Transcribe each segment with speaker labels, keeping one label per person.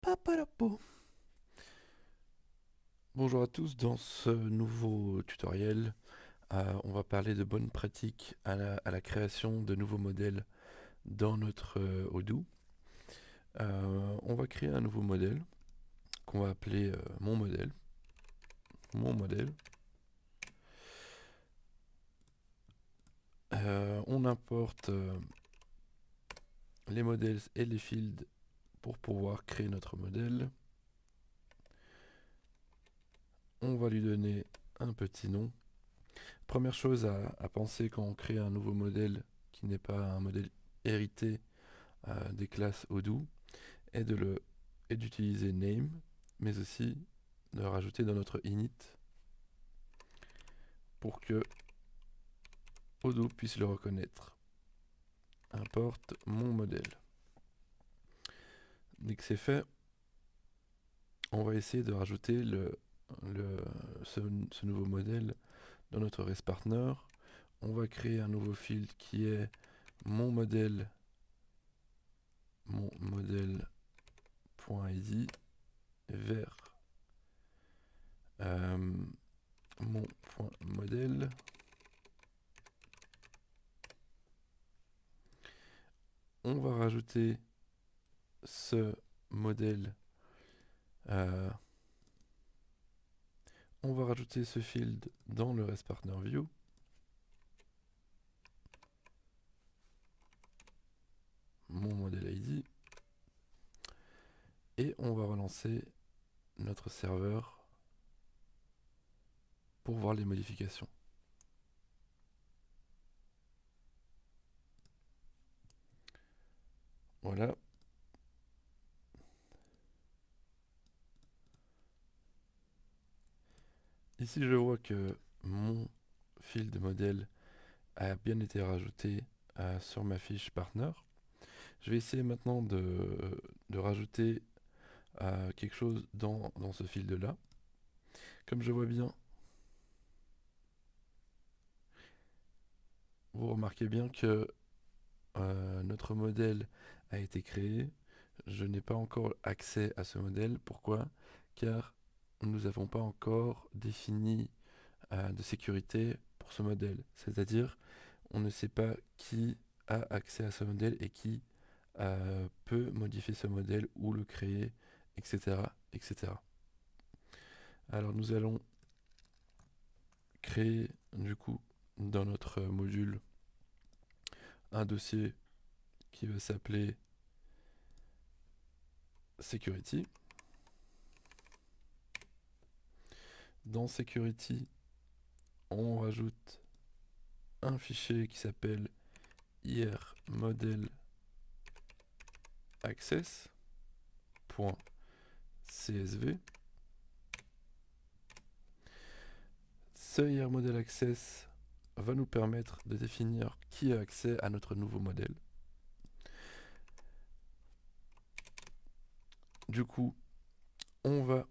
Speaker 1: Paparapo. Bonjour à tous, dans ce nouveau tutoriel, on va parler de bonnes pratiques à la création de nouveaux modèles dans notre Odoo. On va créer un nouveau modèle qu'on va appeler mon modèle. Mon modèle. On importe les modèles et les fields pour pouvoir créer notre modèle. On va lui donner un petit nom. Première chose à penser quand on crée un nouveau modèle qui n'est pas un modèle hérité des classes Odoo est d'utiliser name, mais aussi de rajouter dans notre init pour que Odoo puisse le reconnaître. Importe mon modèle. Dès que c'est fait, on va essayer de rajouter ce nouveau modèle dans notre RESTPartner. On va créer un nouveau field qui est mon modèle .id vers mon .modèle. On va rajouter ce modèle, on va rajouter ce field dans le RESTPartnerView. Mon modèle ID. Et on va relancer notre serveur pour voir les modifications. Voilà. Ici, je vois que mon field de modèle a bien été rajouté sur ma fiche partner. Je vais essayer maintenant de rajouter quelque chose dans ce field-là. Comme je vois bien, vous remarquez bien que notre modèle a été créé. Je n'ai pas encore accès à ce modèle. Pourquoi? Car nous n'avons pas encore défini de sécurité pour ce modèle. C'est-à-dire, on ne sait pas qui a accès à ce modèle et qui peut modifier ce modèle ou le créer, etc., etc. Alors nous allons créer du coup dans notre module un dossier qui va s'appeler security. Dans security, on rajoute un fichier qui s'appelle irModelAccess.csv. Ce irModelAccess va nous permettre de définir qui a accès à notre nouveau modèle. Du coup, on va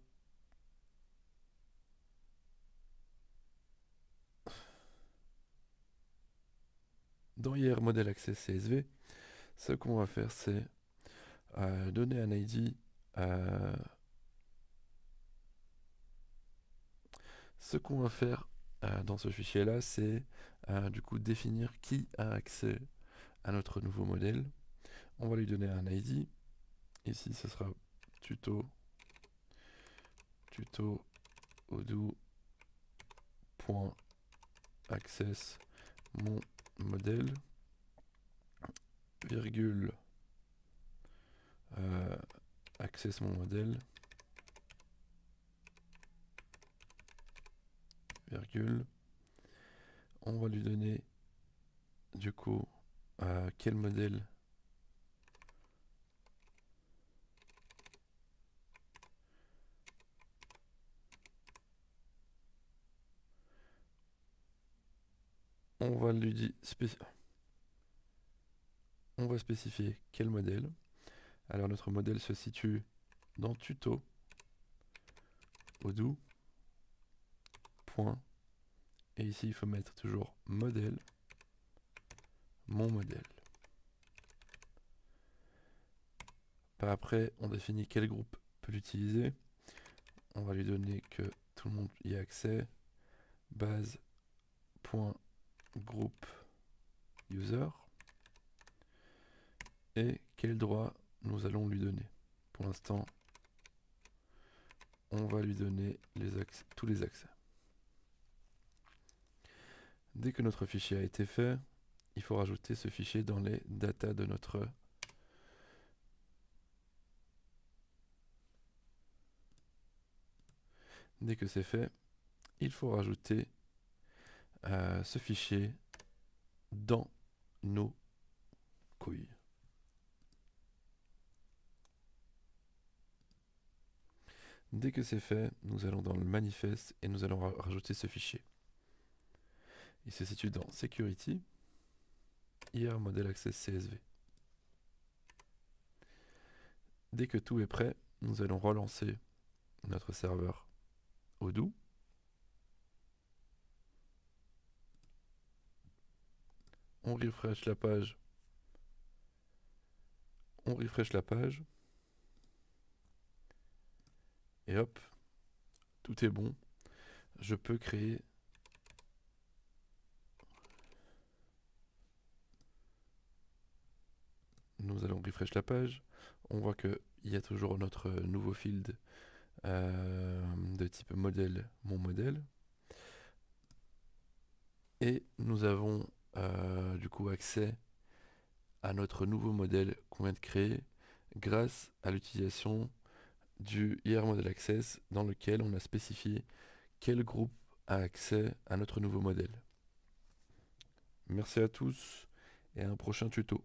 Speaker 1: dans irModelAccess.csv, ce qu'on va faire, c'est donner un ID. Ce qu'on va faire dans ce fichier-là, c'est du coup définir qui a accès à notre nouveau modèle. On va lui donner un ID. Ici, ce sera tuto odoo.access mon modèle, virgule, access mon modèle, virgule. On va lui donner du coup quel modèle on va spécifier quel modèle. Alors notre modèle se situe dans tuto odoo. Point. Et ici il faut mettre toujours modèle, mon modèle. Par après on définit quel groupe peut l'utiliser. On va lui donner que tout le monde y a accès. Base.group user. Et quel droit nous allons lui donner? Pour l'instant, on va lui donner tous les accès. Dès que notre fichier a été fait, il faut rajouter ce fichier dans les data de notre Dès que c'est fait, il faut rajouter ce fichier dans nos couilles. Dès que c'est fait, nous allons dans le manifeste et nous allons rajouter ce fichier. Il se situe dans Security, IR Model Access CSV. Dès que tout est prêt, nous allons relancer notre serveur Odoo. On refresh la page. On refresh la page. Et hop, tout est bon. Je peux créer nous allons refresh la page. On voit qu'il y a toujours notre nouveau field de type modèle, mon modèle. Et nous avons du coup accès à notre nouveau modèle qu'on vient de créer grâce à l'utilisation du IR Model Access dans lequel on a spécifié quel groupe a accès à notre nouveau modèle. Merci à tous et à un prochain tuto.